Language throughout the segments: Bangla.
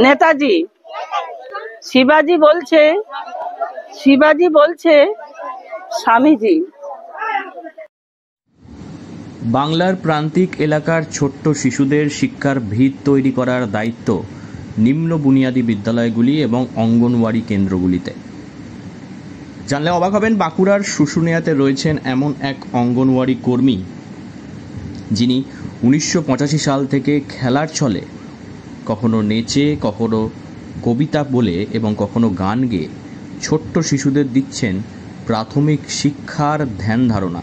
নেতাজি শিবাজি বলছে স্বামীজি। বাংলার প্রান্তিক এলাকার ছোট্ট শিশুদের শিক্ষার ভিত তৈরি করার দায়িত্ব নিম্ন বুনিয়াদী বিদ্যালয়গুলি এবং অঙ্গনওয়াড়ি কেন্দ্রগুলিতে। জানলে অবাক হবেন, বাঁকুড়ার শুশুনিয়াতে রয়েছেন এমন এক অঙ্গনওয়াড়ি কর্মী যিনি 1985 সাল থেকে খেলার ছলে কখনো নেচে, কখনো কবিতা বলে এবং কখনো গান গেয়ে ছোট্ট শিশুদের দিচ্ছেন প্রাথমিক শিক্ষার ধ্যান ধারণা।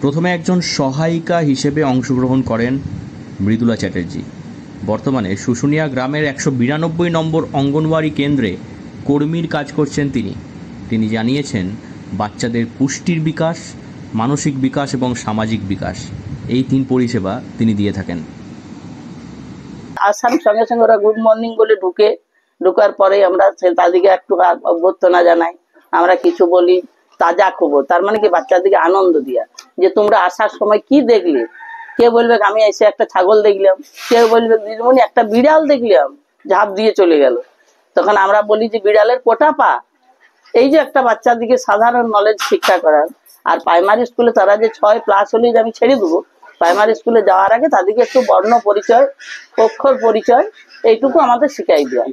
প্রথমে একজন সহায়িকা হিসেবে অংশগ্রহণ করেন মৃদুলা চ্যাটার্জি। বর্তমানে শুশুনিয়া গ্রামের 192 নম্বর অঙ্গনওয়াড়ি কেন্দ্রে কর্মীর কাজ করছেন তিনি জানিয়েছেন, বাচ্চাদের পুষ্টির বিকাশ, মানসিক বিকাশ এবং সামাজিক বিকাশ, এই 3 পরিষেবা তিনি দিয়ে থাকেন। আসার সঙ্গে সঙ্গে ওরা গুড মর্নিং বলে ঢুকার পরে আমরা তাদেরকে একটু অভ্যর্থনা জানাই, আমরা কিছু বলি, তাজা খবর, তার মানে কি বাচ্চাদেরকে আনন্দ দিয়া যে তোমরা আসার সময় কি দেখলে। কে বলবে আমি এসে একটা ছাগল দেখলাম, কেউ বলবে দিদিমণি একটা বিড়াল দেখলাম ঝাঁপ দিয়ে চলে গেল। তখন আমরা বলি যে বিড়ালের কোটা পা। এই যে একটা বাচ্চাদিকে সাধারণ নলেজ শিক্ষা করার। আর প্রাইমারি স্কুলে তারা যে 6+ হলে আমি ছেড়ে দেবো, প্রাইমারি স্কুলে যাওয়ার আগে তাদেরকে একটু বর্ণ পরিচয়, অক্ষর পরিচয় এইটুকু আমাদের শিখাই দেওয়া।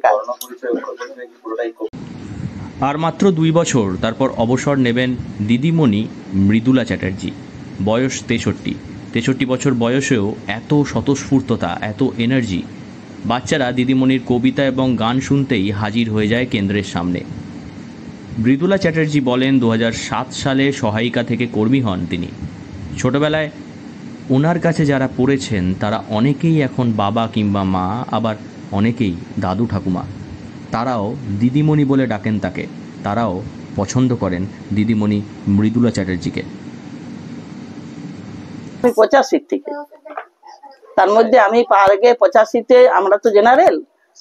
আর মাত্র 2 বছর তারপর অবসর নেবেন দিদিমণি মৃদুলা চ্যাটার্জি। বয়স 63 বছর বয়সেও এত স্বতঃস্ফূর্ততা, এত এনার্জি। বাচ্চারা দিদিমণির কবিতা এবং গান শুনতেই হাজির হয়ে যায় কেন্দ্রের সামনে। মৃদুলা চ্যাটার্জি বলেন, 2007 সালে সহায়িকা থেকে কর্মী হন তিনি। ছোটবেলায় ওনার কাছে যারা পড়েছেন তারা অনেকেই এখন বাবা কিংবা মা, আবার অনেকেই দাদু ঠাকুমা। তারাও দিদিমণি বলে ডাকেন তাকে, তারাও পছন্দ করেন দিদিমণি মৃদুলা চ্যাটার্জিকে। 85 থেকে, তার মধ্যে আমি আগে 85-তে আমরা তো জেনারেল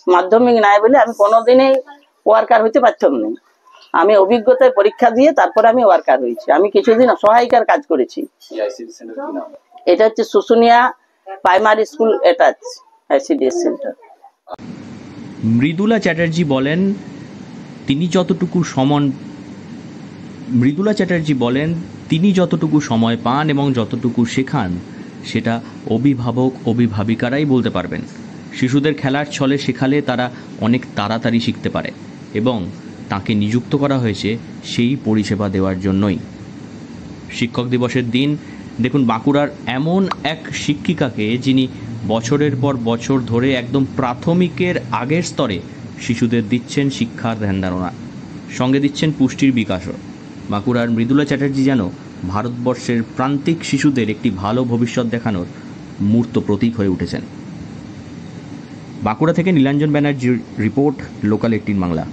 মাধ্যমিক নাই বলে আমি কোনোদিনই ওয়ার্কার হইতে পারতাম না। আমি অভিজ্ঞতায় পরীক্ষা দিয়ে তারপরে আমি ওয়ার্কার হয়েছি। আমি কিছুদিন সহায়িকার কাজ করেছি। এটা হচ্ছে Susunia primary school attach ICDS centre. Mridula Chatterjee বলেন, তিনি যতটুকু সময় পান এবং যতটুকু শেখান সেটা অভিভাবক অভিভাবিকারাই বলতে পারবেন। শিশুদের খেলার ছলে শেখালে তারা অনেক তাড়াতাড়ি শিখতে পারে এবং তাকে নিযুক্ত করা হয়েছে সেই পরিষেবা দেওয়ার জন্যই। শিক্ষক দিবসের দিন দেখুন বাঁকুড়ার এমন এক শিক্ষিকাকে যিনি বছরের পর বছর ধরে একদম প্রাথমিকের আগের স্তরে শিশুদের দিচ্ছেন শিক্ষার ধ্যান ধারণা, সঙ্গে দিচ্ছেন পুষ্টির বিকাশও। বাঁকুড়ার মৃদুলা চ্যাটার্জি যেন ভারতবর্ষের প্রান্তিক শিশুদের একটি ভালো ভবিষ্যৎ দেখানোর মূর্ত প্রতীক হয়ে উঠেছেন। বাঁকুড়া থেকে নীলাঞ্জন ব্যানার্জির রিপোর্ট, লোকাল 18 বাংলা।